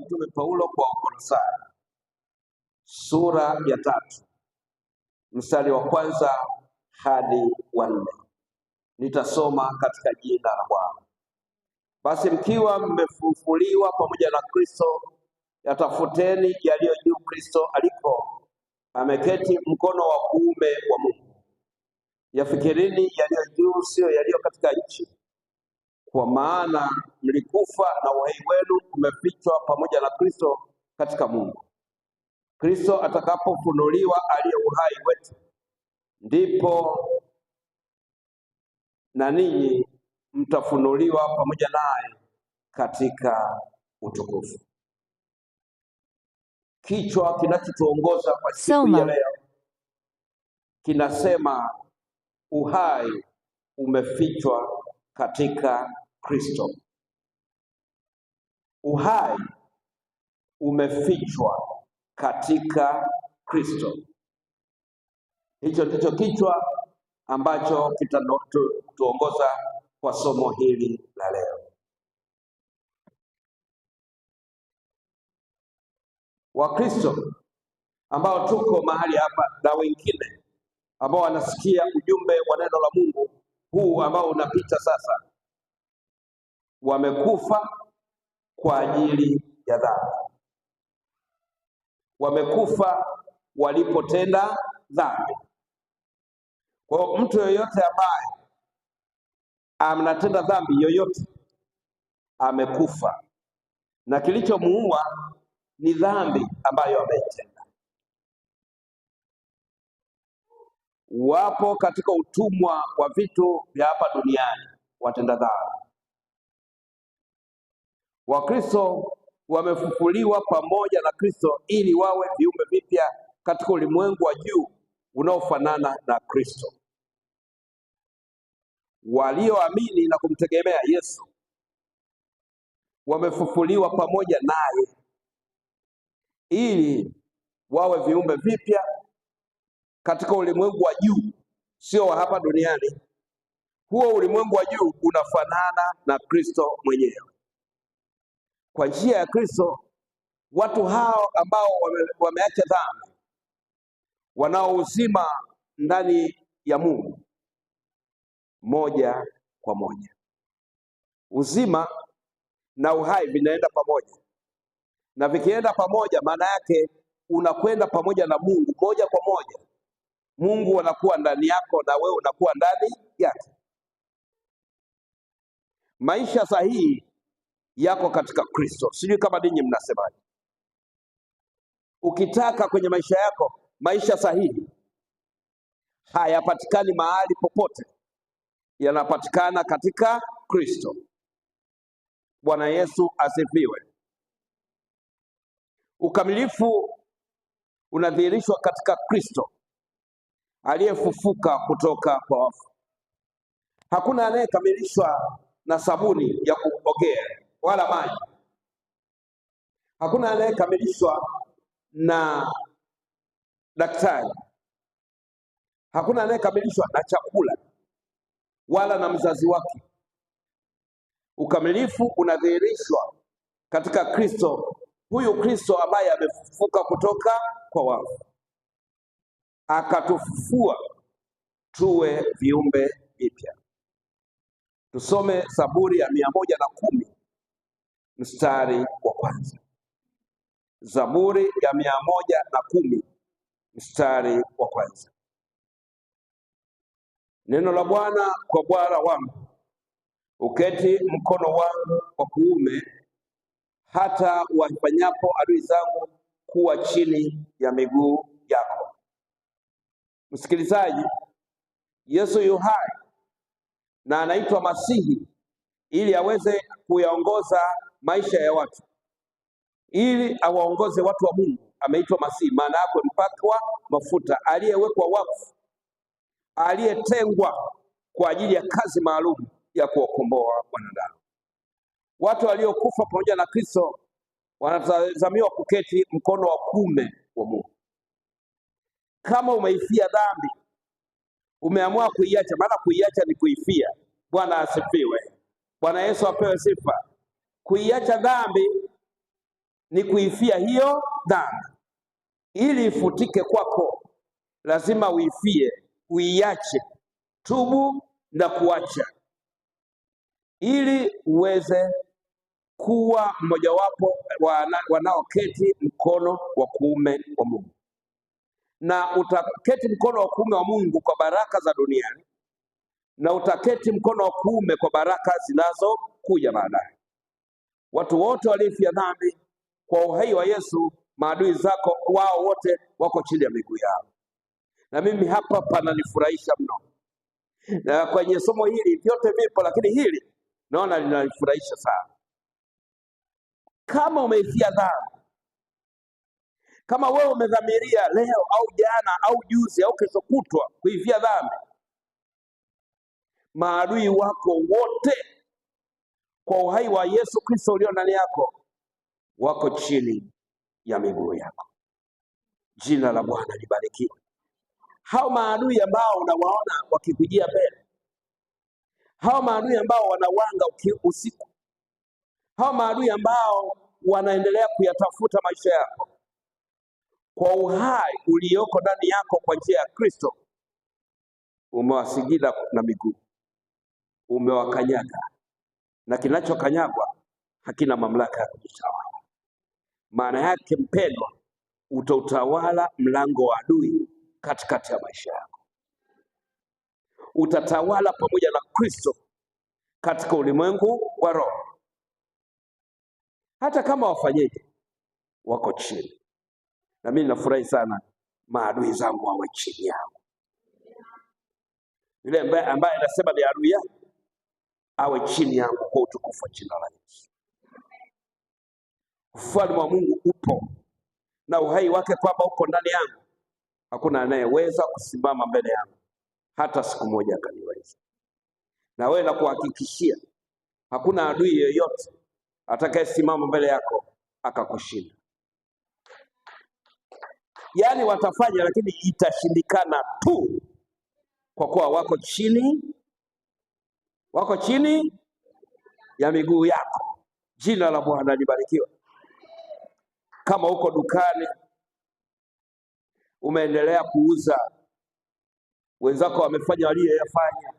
Mtume Paulo kwa Wakolosai sura ya 3 mstari wa 1 hadi wa 4. Nitasoma katika jina la Bwana. Basi mkiwa mmefufuliwa pamoja na Kristo, yatafuteni yaliyo juu Kristo aliko ameketi mkono wa kuume wa Mungu. Yafikirini yaliyo juu, sio yaliyo katika nchi, kwa maana mlikufa na uhai wenu umefichwa pamoja na Kristo katika Mungu. Kristo atakapofunuliwa aliye uhai wetu, ndipo na ninyi mtafunuliwa pamoja naye katika utukufu. Kichwa kinachotuongoza kwa siku ya leo kinasema uhai umefichwa katika Kristo. Uhai umefichwa katika Kristo. Hicho ndicho kichwa ambacho kitatuongoza kwa somo hili la leo. Wakristo ambao tuko mahali hapa na wengine ambao wanasikia ujumbe wa neno la Mungu huu ambao unapita sasa, wamekufa kwa ajili ya dhambi. Wamekufa walipotenda dhambi. Kwa mtu yoyote ambaye anatenda dhambi yoyote amekufa, na kilichomuua ni dhambi ambayo ameitenda. Wapo katika utumwa wa vitu vya hapa duniani watenda dhambi. Wakristo wamefufuliwa pamoja na Kristo ili wawe viumbe vipya katika ulimwengu wa juu unaofanana na Kristo. Walioamini na kumtegemea Yesu wamefufuliwa pamoja naye ili wawe viumbe vipya katika ulimwengu wa juu, sio wa hapa duniani. Huo ulimwengu wa juu unafanana na Kristo mwenyewe. Kwa njia ya Kristo, watu hao ambao wameacha dhambi wanao uzima ndani ya Mungu moja kwa moja. Uzima na uhai vinaenda pamoja, na vikienda pamoja maana yake unakwenda pamoja na Mungu moja kwa moja. Mungu anakuwa ndani yako na wewe unakuwa ndani yake. Maisha sahihi yako katika Kristo. Sijui kama ninyi mnasemaje. Ukitaka kwenye maisha yako maisha sahihi, hayapatikani mahali popote, yanapatikana katika Kristo. Bwana Yesu asifiwe. Ukamilifu unadhihirishwa katika Kristo aliyefufuka kutoka kwa wafu. Hakuna anayekamilishwa na sabuni ya kuogea wala maji. Hakuna anayekamilishwa na daktari. Hakuna anayekamilishwa na chakula wala na mzazi wake. Ukamilifu unadhihirishwa katika Kristo, huyu Kristo ambaye amefufuka kutoka kwa wafu, akatufufua tuwe viumbe vipya. Tusome Zaburi ya 110 mstari wa 1. Zaburi ya 110 mstari wa 1. Neno la Bwana kwa Bwana wangu, uketi mkono wangu wa kuume, hata wafanyapo adui zangu kuwa chini ya miguu yako. Msikilizaji, Yesu yu hai na anaitwa Masihi ili aweze kuyaongoza maisha ya watu, ili awaongoze watu wa Mungu. Ameitwa Masihi, maana yake mpakwa mafuta, aliyewekwa wakfu, aliyetengwa kwa ajili ya kazi maalum ya kuwakomboa wanadamu. Watu waliokufa pamoja na Kristo wanatazamiwa kuketi mkono wa kuume wa Mungu. Kama umeifia dhambi, umeamua kuiacha, maana kuiacha ni kuifia. Bwana asifiwe. Bwana Yesu apewe sifa. Kuiacha dhambi ni kuifia hiyo dhambi. Ili ifutike kwako, lazima uifie, uiache, tubu na kuacha, ili uweze kuwa mmojawapo wanaoketi mkono wa kuume wa Mungu. Na utaketi mkono wa kuume wa Mungu kwa baraka za duniani, na utaketi mkono wa kuume kwa baraka zinazokuja baadaye. Watu wote waliofia dhambi kwa uhai wa Yesu, maadui zako wao wote wako chini ya miguu yao. Na mimi hapa pananifurahisha mno, na kwenye somo hili vyote vipo, lakini hili naona linanifurahisha sana. Kama umeifia dhambi, kama wewe umedhamiria leo au jana au juzi au kesho kutwa kuifia dhambi, maadui wako wote kwa uhai wa Yesu Kristo ulio ndani yako wako chini ya miguu yako. Jina la Bwana libarikiwe. Hao maadui ambao unawaona wakikujia mbele, hao maadui ambao wanawanga usiku, hao maadui ambao wanaendelea kuyatafuta maisha yako, kwa uhai ulioko ndani yako kwa njia ya Kristo, umewasigira na miguu, umewakanyaga, na kinachokanyagwa hakina mamlaka ya kujitawala. Maana yake mpendwa, utautawala mlango wa adui katikati ya maisha yako. Utatawala pamoja na Kristo katika ulimwengu wa roho. Hata kama wafanyeje, wako chini. Na mimi nafurahi sana maadui zangu wawe chini yangu. Yule ambaye anasema ni adui yangu awe chini yangu kwa utukufu wa jina la Yesu. Ufalme wa Mungu upo na uhai wake kwamba uko ndani yangu. Hakuna anayeweza kusimama mbele yangu hata siku moja akaniweza. Na wewe nakuhakikishia, hakuna adui yeyote atakayesimama mbele yako akakushinda. Yaani watafanya, lakini itashindikana tu, kwa kuwa wako chini ya miguu yako. Jina la Bwana libarikiwe. Kama uko dukani umeendelea kuuza, wenzako wamefanya walioyafanya,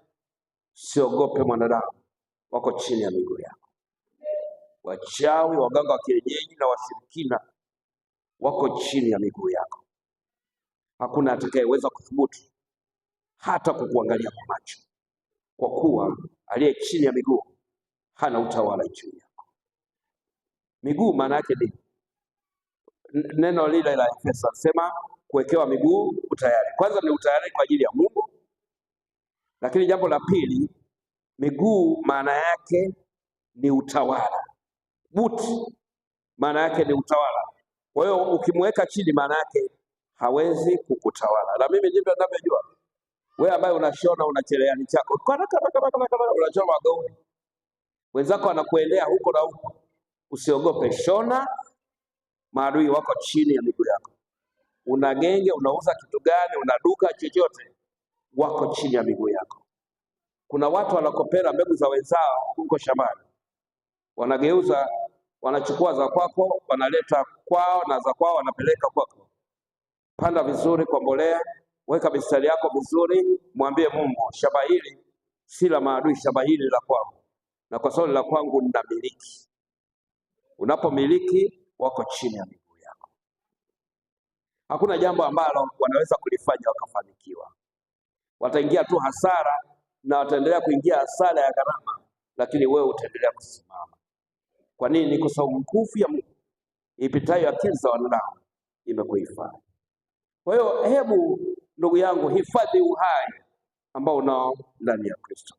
siogope mwanadamu, wako chini ya miguu yako. Wachawi, waganga wa kienyeji na washirikina wako chini ya miguu yako. Hakuna atakayeweza kuthubutu hata kukuangalia kwa macho, kwa kuwa aliye chini ya miguu hana utawala juu yako. Miguu maana yake ni neno lile la Efeso, sema kuwekewa miguu utayari. Kwanza ni utayari kwa ajili ya Mungu, lakini jambo la pili, miguu maana yake ni utawala. Buti maana yake ni utawala. Kwa hiyo ukimweka chini, maana yake hawezi kukutawala. Na mimi ndivyo ninavyojua. Wewe ambaye unashona, una cherehani chako, unachoma gauni, wenzako wanakuendea huko na huko, usiogope. Shona, maadui wako chini ya miguu yako. Una genge, unauza kitu gani, una duka chochote, wako chini ya miguu yako. Kuna watu wanakopera mbegu za wenzao huko shambani, wanageuza, wanachukua za kwako wanaleta kwao, na za kwao wanapeleka kwako. Panda vizuri kwa mbolea, weka mistari yako vizuri, mwambie Mungu, shamba hili si la maadui, shamba hili la kwangu, na kwa sababu la kwangu ninamiliki. Unapomiliki, wako chini ya miguu yako. Hakuna jambo ambalo wanaweza kulifanya wakafanikiwa. Wataingia tu hasara, na wataendelea kuingia hasara ya gharama, lakini wewe utaendelea kusimama. Kwa nini? Kwa sababu nguvu ya Mungu ipitayo akili za wanadamu imekuhifadhi. Kwa hiyo hebu ndugu yangu, hifadhi uhai ambao unao ndani ya Kristo.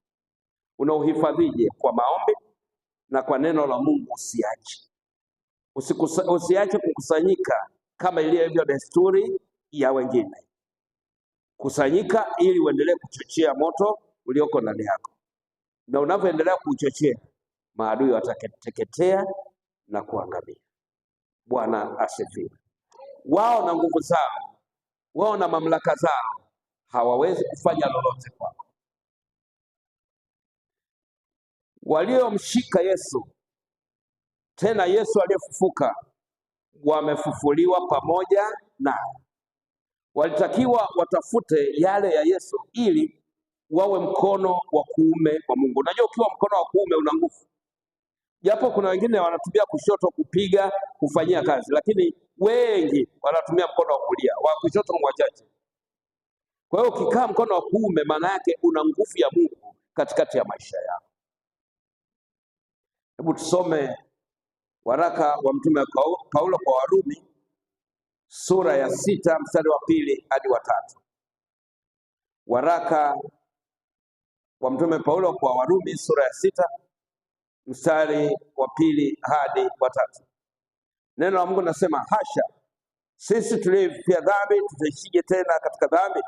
Unauhifadhije? Kwa maombi na kwa neno la Mungu. Usiache kukusanyika kama ilivyo desturi ya wengine. Kusanyika ili uendelee kuchochea moto ulioko ndani yako, na unavyoendelea kuchochea, maadui watateketea na kuangamia. Bwana asifiwe. Wao na nguvu zao, wao na mamlaka zao hawawezi kufanya lolote kwako. Waliomshika Yesu, tena Yesu aliyefufuka, wamefufuliwa pamoja naye. Walitakiwa watafute yale ya Yesu ili wawe mkono wa kuume wa Mungu. Unajua, ukiwa mkono wa kuume una nguvu, japo kuna wengine wanatumia kushoto kupiga, kufanyia kazi, lakini wengi wanatumia mkono wa kulia, wa kushoto wachache. Kwa hiyo ukikaa mkono wa kuume, maana yake una nguvu ya Mungu katikati ya maisha yako. Hebu tusome waraka wa Mtume Paulo kwa Warumi sura ya 6 mstari wa 2 hadi wa 3. Waraka wa Mtume Paulo kwa Warumi sura ya 6 mstari wa 2 hadi wa 3. Neno la Mungu nasema, hasha, sisi tulioifia dhambi tutaishije tena katika dhambi?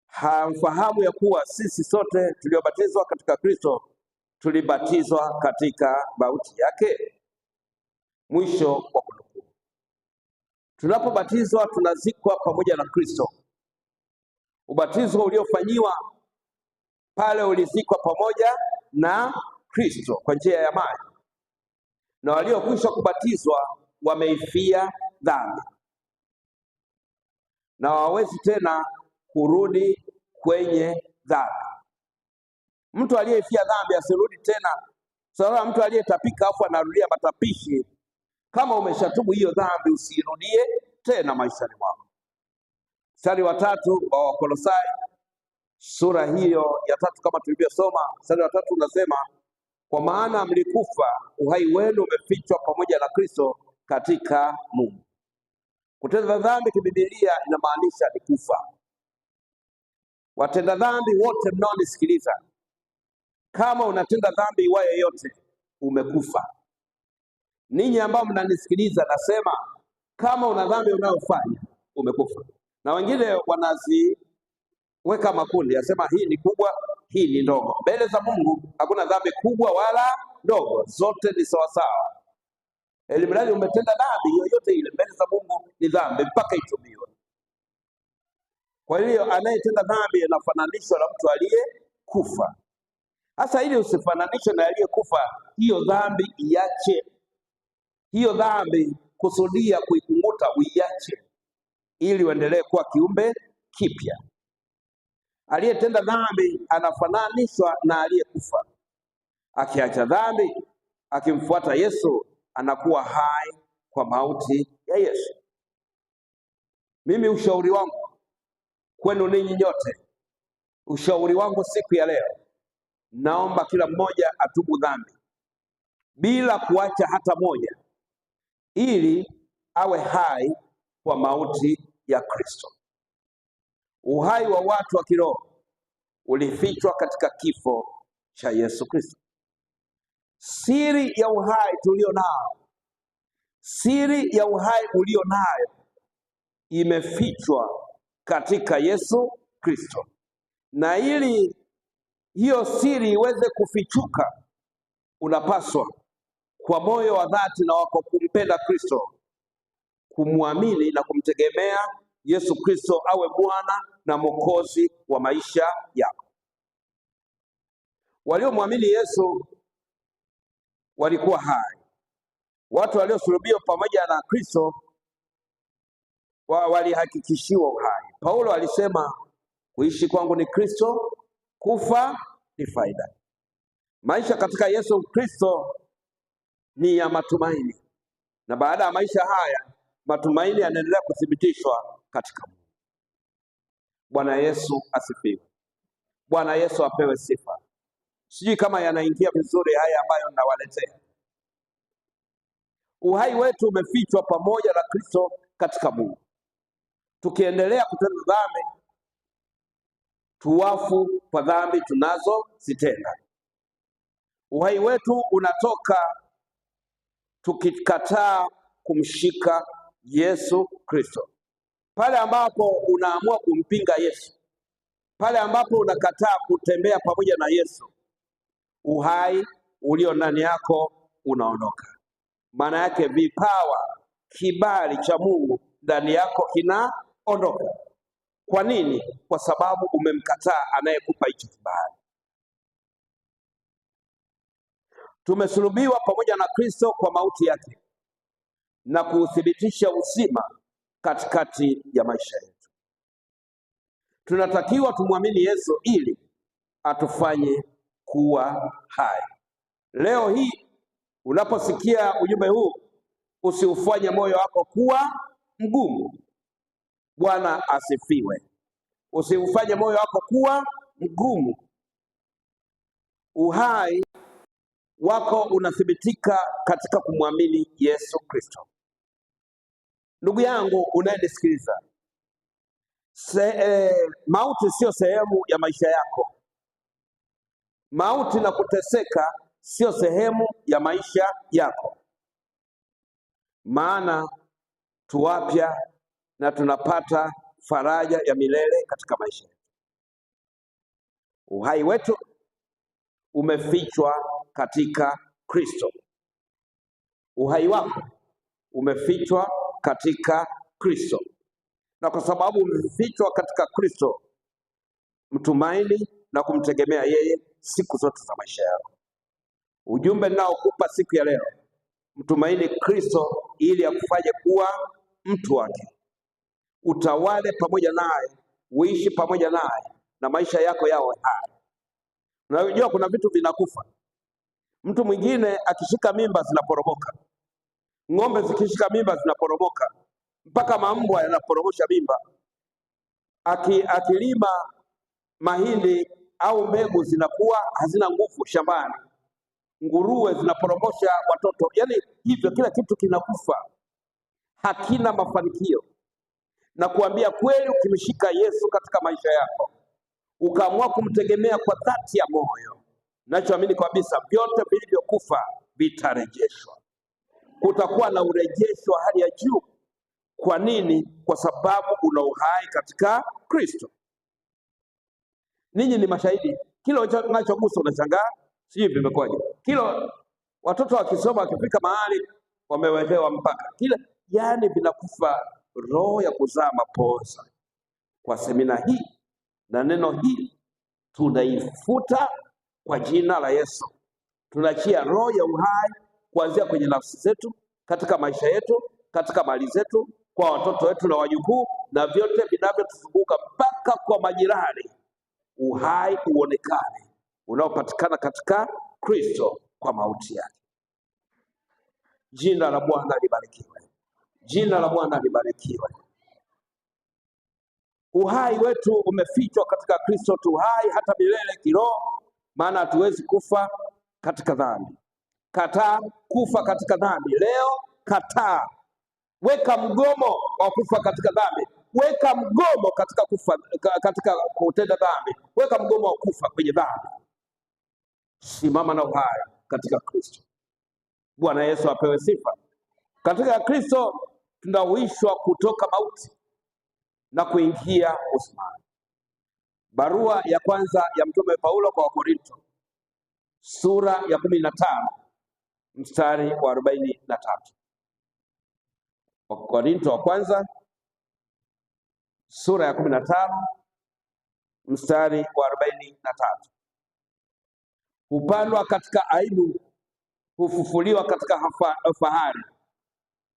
Hamfahamu ya kuwa sisi sote tuliobatizwa katika Kristo tulibatizwa katika mauti yake? Mwisho wa kunukuu. Tunapobatizwa tunazikwa pamoja na Kristo. Ubatizo uliofanyiwa pale ulizikwa pamoja na Kristo kwa njia ya maji, na waliokwisha kubatizwa wameifia dhambi na hawawezi tena kurudi kwenye dhambi. Mtu aliyeifia dhambi asirudi tena. Sasa mtu aliyetapika afu anarudia matapishi, kama umeshatubu hiyo dhambi usirudie tena maishani mwako. Mstari wa 3 wa Wakolosai sura hiyo ya 3 kama tulivyosoma, mstari wa 3 unasema, kwa maana mlikufa, uhai wenu umefichwa pamoja na Kristo katika Mungu. Kutenda dhambi kibibilia inamaanisha ni kufa. Watenda dhambi wote mnaonisikiliza, kama unatenda dhambi iwayo yote, umekufa. Ninyi ambao mnanisikiliza, nasema kama una dhambi unayofanya, umekufa. Na wengine wanaziweka makundi, yasema hii ni kubwa, hii ni ndogo. Mbele za Mungu hakuna dhambi kubwa wala ndogo, zote ni sawasawa. Elimradi umetenda dhambi yoyote ile, mbele za Mungu ni dhambi mpaka itubiwe. Kwa hiyo anayetenda dhambi anafananishwa na mtu aliyekufa. Sasa ili usifananishwe na aliyekufa, hiyo dhambi iache. Hiyo dhambi kusudia kuikunguta uiache, ili uendelee kuwa kiumbe kipya. Aliyetenda dhambi anafananishwa na aliyekufa. Akiacha dhambi, akimfuata Yesu, anakuwa hai kwa mauti ya Yesu. Mimi ushauri wangu kwenu ninyi nyote, ushauri wangu siku ya leo, naomba kila mmoja atubu dhambi bila kuacha hata moja, ili awe hai kwa mauti ya Kristo. Uhai wa watu wa kiroho ulifichwa katika kifo cha Yesu Kristo. Siri ya uhai tulio nao, siri ya uhai ulio nayo imefichwa katika Yesu Kristo. Na ili hiyo siri iweze kufichuka, unapaswa kwa moyo wa dhati na wako kumpenda Kristo, kumwamini na kumtegemea Yesu Kristo awe Bwana na Mwokozi wa maisha yako. Waliomwamini Yesu walikuwa hai. Watu waliosulubiwa pamoja na Kristo walihakikishiwa uhai. Paulo alisema, kuishi kwangu ni Kristo, kufa ni faida. Maisha katika Yesu Kristo ni ya matumaini, na baada ya maisha haya matumaini yanaendelea kuthibitishwa katika Mungu. Bwana Yesu asifiwe. Bwana Yesu apewe sifa. Sijui kama yanaingia vizuri haya ambayo ninawaletea. Uhai wetu umefichwa pamoja na Kristo katika Mungu. Tukiendelea kutenda dhambi, tuwafu kwa dhambi tunazozitenda. Uhai wetu unatoka tukikataa kumshika Yesu Kristo. Pale ambapo unaamua kumpinga Yesu, pale ambapo unakataa kutembea pamoja na Yesu, uhai ulio ndani yako unaondoka. Maana yake vipawa, kibali cha Mungu ndani yako kinaondoka. Kwa nini? Kwa sababu umemkataa anayekupa hicho kibali. Tumesulubiwa pamoja na Kristo kwa mauti yake, na kuuthibitisha uzima katikati ya maisha yetu. Tunatakiwa tumwamini Yesu ili atufanye kuwa hai. Leo hii unaposikia ujumbe huu, usiufanye moyo wako kuwa mgumu. Bwana asifiwe. Usiufanye moyo wako kuwa mgumu. Uhai wako unathibitika katika kumwamini Yesu Kristo. Ndugu yangu unayenisikiliza, mauti sio sehemu ya maisha yako. Mauti na kuteseka sio sehemu ya maisha yako, maana tuwapya na tunapata faraja ya milele katika maisha yetu. Uhai wetu umefichwa katika Kristo. Uhai wako umefichwa katika Kristo, na kwa sababu umefichwa katika Kristo, mtumaini na kumtegemea yeye siku zote za maisha yako. Ujumbe ninaokupa siku ya leo, mtumaini Kristo ili akufanye kuwa mtu wake, utawale pamoja naye, uishi pamoja naye, na maisha yako yawe hai. Unajua kuna vitu vinakufa. Mtu mwingine akishika mimba zinaporomoka, ng'ombe zikishika mimba zinaporomoka, mpaka mambwa yanaporomosha mimba. Akilima mahindi au mbegu zinakuwa hazina nguvu shambani, nguruwe zinaporomosha watoto. Yaani hivyo kila kitu kinakufa, hakina mafanikio. Na kuambia kweli, ukimshika Yesu katika maisha yako, ukaamua kumtegemea kwa dhati ya moyo, nachoamini kabisa vyote vilivyokufa vitarejeshwa. Kutakuwa na urejesho wa hali ya juu. Kwa nini? Kwa sababu una uhai katika Kristo. Ninyi ni mashahidi. Kila unachogusa unashangaa, sijui vimekwaje. Kila watoto wakisoma wakifika mahali wamewekewa mpaka kila, yani vinakufa. Roho ya kuzaa mapoza. Kwa semina hii na neno hili tunaifuta kwa jina la Yesu. Tunaachia roho ya uhai kuanzia kwenye nafsi zetu, katika maisha yetu, katika mali zetu, kwa watoto wetu na wajukuu na vyote vinavyotuzunguka mpaka kwa majirani. Uhai uonekane unaopatikana katika Kristo kwa mauti yake. Jina la Bwana libarikiwe. Jina la Bwana libarikiwe. Uhai wetu umefichwa katika Kristo, tu hai hata milele kiroho, maana hatuwezi kufa katika dhambi. Kataa kufa katika dhambi leo. Kataa, weka mgomo wa kufa katika dhambi. Weka mgomo katika kufa, katika kutenda dhambi. Weka mgomo wa kufa kwenye dhambi. Simama na uhai katika Kristo. Bwana Yesu apewe sifa. Katika Kristo tunauishwa kutoka mauti na kuingia uzimani. Barua ya kwanza ya Mtume Paulo kwa Wakorinto, sura ya 15 mstari wa 43. Wakorinto wa kwanza sura ya 15 mstari wa 43. Hupandwa katika aibu, hufufuliwa katika fahari.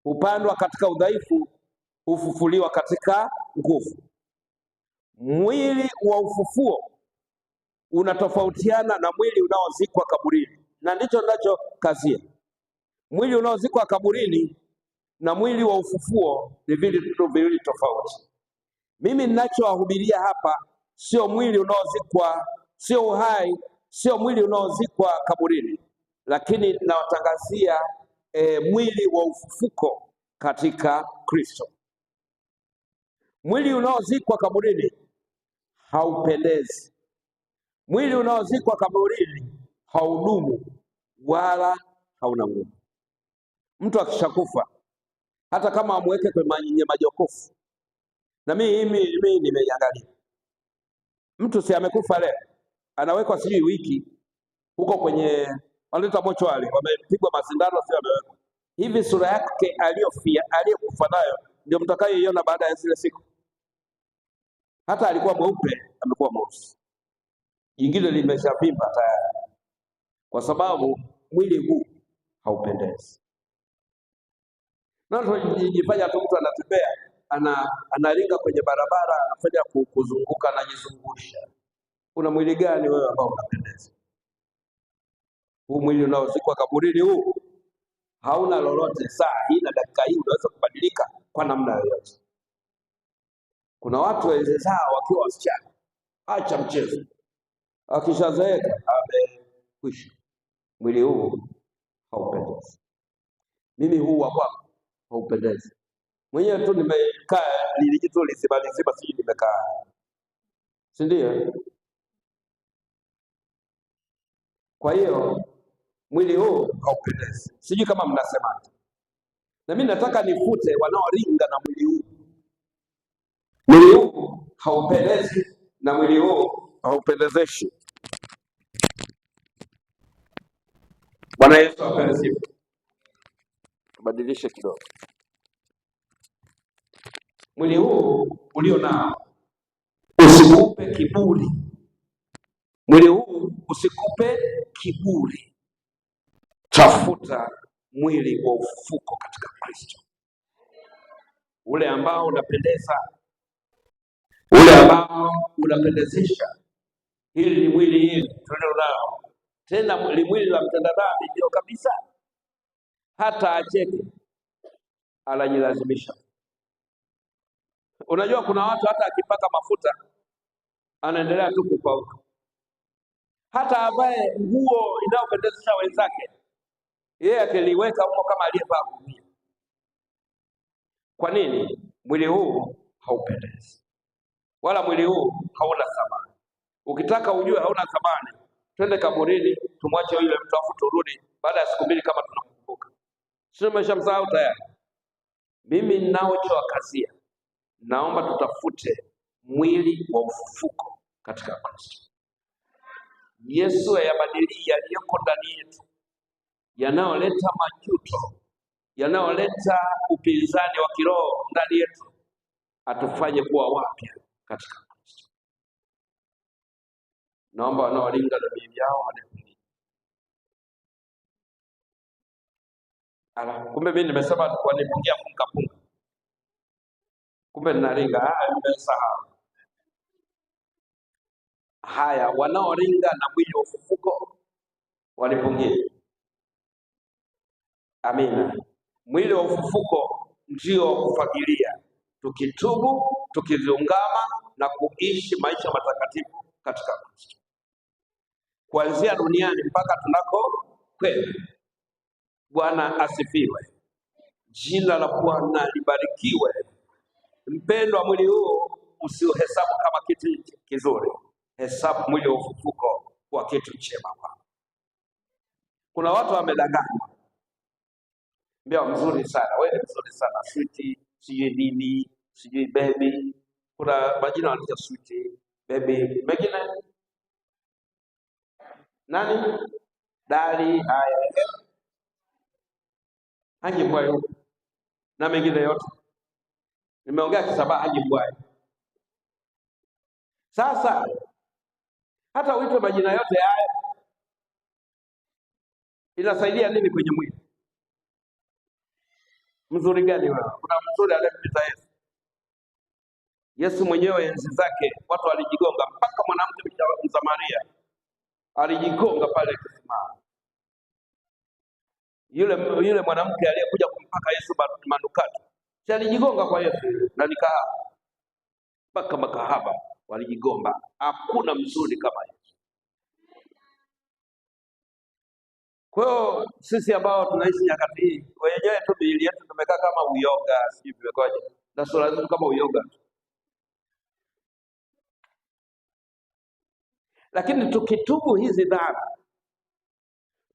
Hupandwa katika udhaifu, hufufuliwa katika nguvu. Mwili wa ufufuo unatofautiana na mwili unaozikwa kaburini, na ndicho kazia. Mwili unaozikwa kaburini na mwili wa ufufuo ni vitu viwili tofauti. Mimi ninachowahubiria hapa sio mwili unaozikwa, sio uhai, sio mwili unaozikwa kaburini, lakini nawatangazia mwili wa ufufuko katika Kristo. Mwili unaozikwa kaburini haupendezi. Mwili unaozikwa kaburini haudumu wala hauna nguvu. Mtu akishakufa, hata kama amweke kwenye majokofu, na mimi nimeangalia, mtu si amekufa leo, anawekwa sijui wiki huko kwenye waleta mochwali, wamepigwa masindano, sio amewekwa hivi. Sura yake aliyokufa nayo ndio mtakayoiona baada ya zile siku. Hata alikuwa mweupe, amekuwa mweusi, jingine limeshavimba tayari, kwa sababu mwili huu haupendezi. Na tunajifanya tu mtu anatembea analinga kwenye barabara, anafanya kuzunguka, anajizungusha. Una mwili gani wewe ambao unapendeza? Huu mwili unaozikwa kaburini huu hauna lolote. Saa hii na dakika hii unaweza kubadilika kwa namna yoyote. Kuna watu wawezao wakiwa wasichana, acha mchezo, akishazeeka amekwisha. Mwili huu haupendezi. Mimi huu wa kwangu haupendezi. Mwenyewe tu nimekaa lilijitu lisibalizima, siji nimekaa, si ndio? Kwa hiyo mwili huu haupendezi. Sijui kama mnasemaje. Na mimi nataka nifute wanaoringa na mwili huu. Mwili huu haupendezi na mwili huu haupendezeshi. Bwana Yesu apewe sifa. Tubadilishe kidogo. Mwili huu ulio nao usikupe kiburi. Mwili huu usikupe kiburi. Tafuta mwili wa ufufuko katika Kristo, ule ambao unapendeza, ule ambao unapendezesha. Hili ni mwili hili tulio nao, tena mwili la mtenda dhambi ndio kabisa. Hata acheke anajilazimisha. Unajua kuna watu hata akipaka mafuta anaendelea tu kupauka. Hata avae nguo inayopendezesha wenzake, yeye akiliweka huko kama aliyevaa gunia. Kwa nini? Mwili huu haupendezi, wala mwili huu hauna thamani. Ukitaka ujue hauna thamani, twende kaburini, tumwache yule mtu afu turudi baada ya siku mbili kama tunakumbuka. Sio umeshamsahau tayari. Mimi ninaochowakazia, naomba tutafute mwili wa ufufuko katika Kristo. Yesu ayabadili yaliyoko ndani yetu, yanayoleta majuto, yanayoleta upinzani wa kiroho ndani yetu, atufanye kuwa wapya katika Kristo. Naomba wanaolinga na bibi yao wanipungie. Kumbe mimi nimesema wanipungia punga. Kumbe ninaringa. Nimesahau. Haya, wanaoringa na mwili wa ufufuko wanipungie. Amina. Mwili wa ufufuko ndio kufagilia, tukitubu, tukiziungama na kuishi maisha matakatifu katika Kristo, kuanzia duniani mpaka tunako kwenda. Bwana asifiwe. Jina la Bwana libarikiwe. Mpendwa, mwili huu usiuhesabu kama kitu kizuri. Hesabu mwili wa ufufuko kwa kitu chema. Kuna watu wamedanganywa. Mbea mzuri sana, wewe ni mzuri sana, sweetie, sijui nini, sijui baby. Kuna majina wanaita sweetie, baby, mengine nani? Dali, haya. Haji mbwai na mengine yote. Nimeongea Kisaba, haji mbwai. Sasa hata uitwe majina yote haya, inasaidia nini kwenye mwili? Mzuri gani wewe? Kuna mzuri aliyepita Yesu. Yesu mwenyewe enzi zake watu walijigonga, mpaka mwanamke Msamaria alijigonga pale kisimani. Yule mwanamke aliyekuja kumpaka Yesu manukato, si alijigonga kwa Yesu na nikahaba. Mpaka makahaba walijigomba. Hakuna mzuri kama Yesu. Kwa hiyo sisi ambao tunaishi nyakati hii, wenyewe tu miili yetu tumekaa kama uyoga, sijui vimekaje, na sura zetu kama uyoga. Lakini tukitubu hizi dhambi,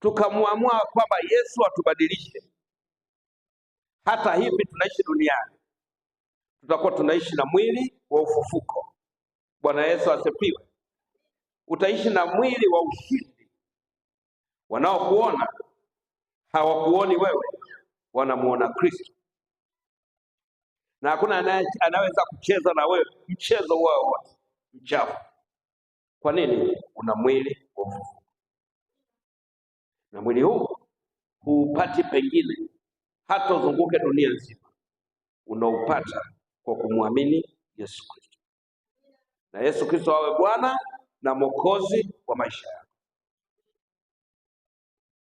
tukamwamua kwamba Yesu atubadilishe, hata hivi tunaishi duniani, tutakuwa tunaishi na mwili wa ufufuko. Bwana Yesu asifiwe. Utaishi na mwili wa ushindi. Wanaokuona hawakuoni wewe, wanamuona Kristo. Na hakuna anaweza kucheza na wewe mchezo wao wote mchafu. Kwa nini? Una mwili wa ufufuko. Na mwili huu huupati pengine, hata uzunguke dunia nzima, unaupata kwa kumwamini Yesu Kristo, na Yesu Kristo awe Bwana na Mwokozi wa maisha yako.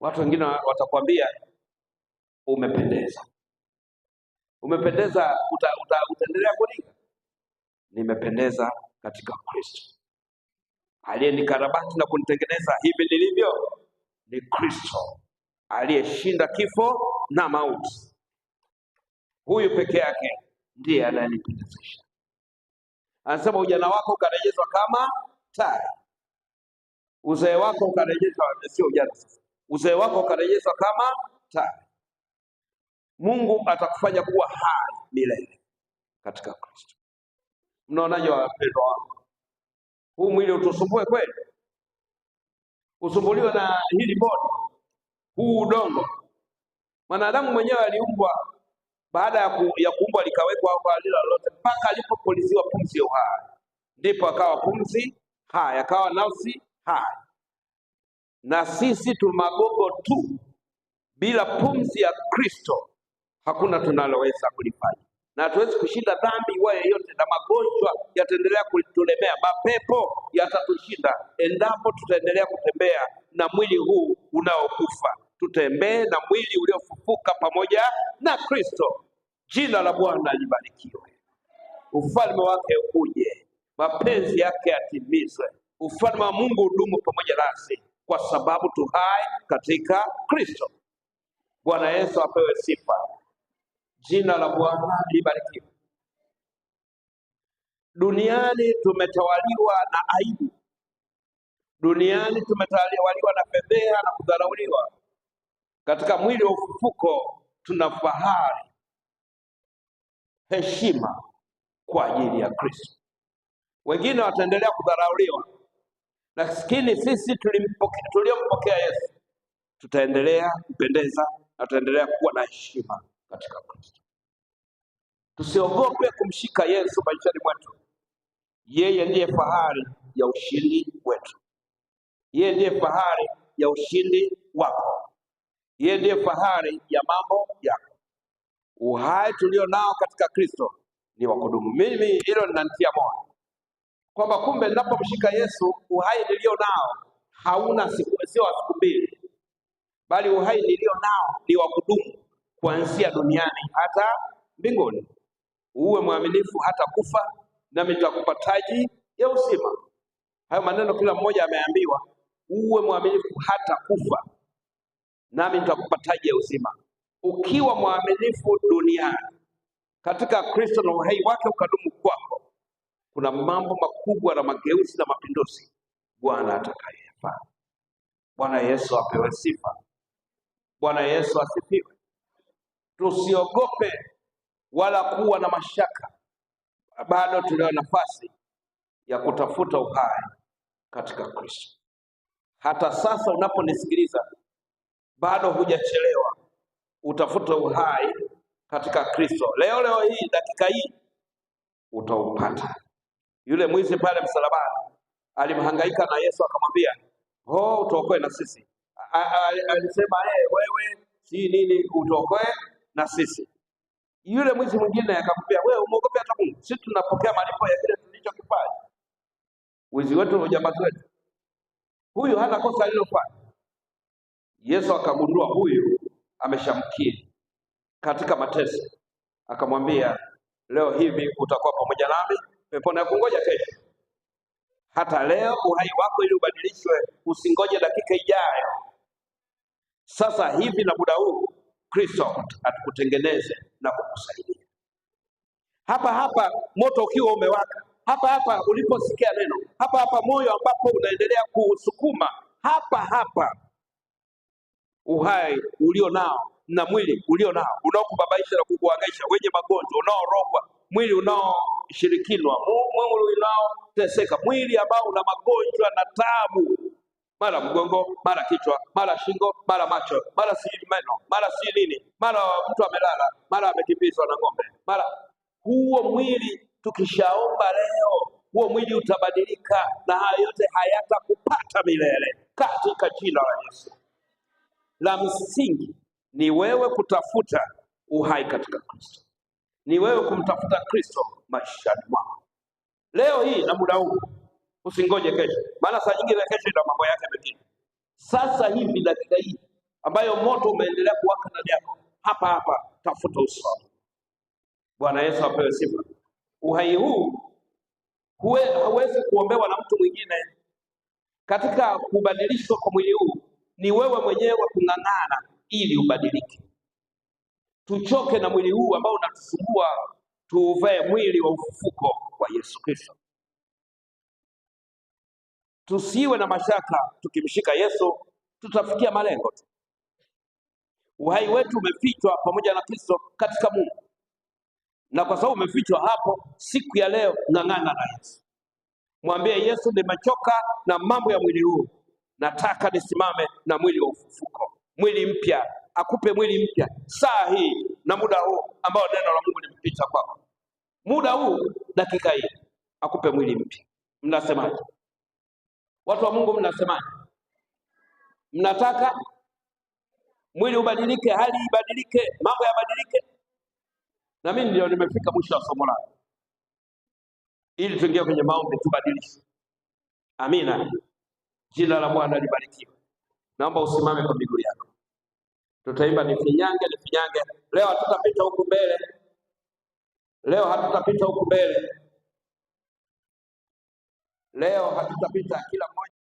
Watu wengine watakwambia umependeza, umependeza, utaendelea kulinga. Nimependeza katika Kristo. Aliyenikarabati na kunitengeneza hivi nilivyo ni Kristo, aliyeshinda kifo na mauti. Huyu peke yake ndiye anayenipendezesha. Anasema ujana wako ukarejezwa kama tai, uzee wako ukarejezwa, sio ujana sasa, uzee wako ukarejezwa kama tai. Mungu atakufanya kuwa hai milele katika Kristo. Mnaonaje wapendwa wangu? Huu mwili utusumbue kweli? Usumbuliwe na hili bodi, huu udongo? Mwanadamu mwenyewe aliumbwa, baada ya kuumbwa likawekwa hapa lila lolote, mpaka alipopuliziwa pumzi ya uhai, ndipo akawa pumzi hai, akawa nafsi hai. Na sisi tu magogo tu, bila pumzi ya Kristo hakuna tunaloweza kulifanya, na hatuwezi kushinda dhambi iwayo yote, na magonjwa yataendelea kutulemea, mapepo yatatushinda endapo tutaendelea kutembea na mwili huu unaokufa. Tutembee na mwili uliofufuka pamoja na Kristo. Jina la Bwana libarikiwe. Ufalme wake uje, mapenzi yake yatimizwe. Ufalme wa Mungu udumu pamoja nasi, kwa sababu tu hai katika Kristo. Bwana Yesu apewe sifa. Jina la Bwana libarikiwe. Duniani tumetawaliwa na aibu. Duniani tumetawaliwa na fedheha na kudharauliwa. Katika mwili wa ufufuko tuna fahari, heshima kwa ajili ya Kristo. Wengine wataendelea kudharauliwa, lakini sisi tuliompokea Yesu tutaendelea kupendeza na tutaendelea kuwa na heshima katika Kristo. Tusiogope kumshika Yesu maishani mwetu. Yeye ndiye fahari ya ushindi wetu. Yeye ndiye fahari ya ushindi wako. Yeye ndiye fahari ya mambo yako. Uhai tulio nao katika Kristo ni wa kudumu. Mimi hilo linanitia moyo kwamba kumbe ninapomshika Yesu, uhai nilio nao hauna sio wa siku mbili, bali uhai nilio nao ni wa kudumu, kuanzia duniani hata mbinguni. Uwe mwaminifu hata kufa, nami nitakupa taji ya uzima. Hayo maneno kila mmoja ameambiwa. Uwe mwaminifu hata kufa, nami nitakupa taji ya uzima. Ukiwa mwaminifu duniani katika Kristo na uhai wake ukadumu kwako, kuna mambo makubwa na mageuzi na mapinduzi Bwana atakayefanya. Bwana Yesu apewe sifa. Bwana Yesu asifiwe. Tusiogope wala kuwa na mashaka. Bado tunayo nafasi ya kutafuta uhai katika Kristo. Hata sasa unaponisikiliza, bado hujachelewa. Utafuta uhai katika Kristo. Leo hii, dakika hii utaupata. Yule mwizi pale msalabani alimhangaika na Yesu akamwambia, utuokoe na sisi. Alisema wewe si nini, utuokoe na sisi. Yule mwizi mwingine akamwambia, wewe umeogopa hata Mungu? Sisi tunapokea malipo ya kile tulichokifanya. Wizi wetu na ujambazi wetu. Huyu hana kosa alilofanya. Yesu akagundua huyu ameshamkiri katika mateso, akamwambia, leo hivi utakuwa pamoja nami peponi, na kungoja kesho. Hata leo uhai wako ili ubadilishwe, usingoje dakika ijayo. Sasa hivi na muda huu Kristo atukutengeneze na kukusaidia. Hapa moto ukiwa umewaka, hapa uliposikia neno, hapa moyo ambapo unaendelea kusukuma, hapa uhai ulio nao na mwili ulio nao unaokubabaisha na kukuhangaisha, wenye magonjwa, unaorogwa, mwili unaoshirikinwa, mwili unaoteseka, mwili ambao una magonjwa na taabu, mara mgongo, mara kichwa, mara shingo, mara macho, mara si meno, mara si nini, mara mtu amelala, mara amekimbizwa na ng'ombe, mara. Huo mwili tukishaomba leo, huo mwili utabadilika, na haya yote hayatakupata milele katika jina la Yesu. La msingi ni wewe kutafuta uhai katika Kristo. Ni wewe kumtafuta Kristo maishani mwako leo hii na muda huu. Usingoje kesho, maana saa nyingine kesho ina mambo yake mengine. Sasa hivi, dakika hii ambayo moto umeendelea kuwaka ndani yako, hapa hapa tafuta uso. Bwana Yesu apewe sifa. Uhai huu hauwezi kuombewa na mtu mwingine. Katika kubadilishwa kwa mwili huu ni wewe mwenyewe kung'ang'ana ili ubadilike. Tuchoke na mwili huu ambao unatusumbua, tuuvae mwili wa ufufuko wa Yesu Kristo. Tusiwe na mashaka, tukimshika Yesu tutafikia malengo tu. Uhai wetu umefichwa pamoja na Kristo katika Mungu, na kwa sababu umefichwa hapo, siku ya leo ng'ang'ana na Yesu. Mwambie Yesu, nimechoka na mambo ya mwili huu, nataka nisimame na mwili wa ufufuko, mwili mpya. Akupe mwili mpya saa hii na muda huu ambao neno la Mungu limepita kwako. Muda huu, dakika hii, akupe mwili mpya. Mnasemaje watu wa Mungu? Mnasemaje? Mnataka mwili ubadilike, hali ibadilike, mambo yabadilike? Na mimi ndio nimefika mwisho wa somo langu, ili tuingie kwenye maombi tubadilishe. Amina. Jina la Bwana libarikiwe. Naomba usimame kwa miguu yako. Tutaimba nifinyange nifinyange. Leo hatutapita huku mbele. Leo hatutapita huku mbele. Leo hatutapita, kila mmoja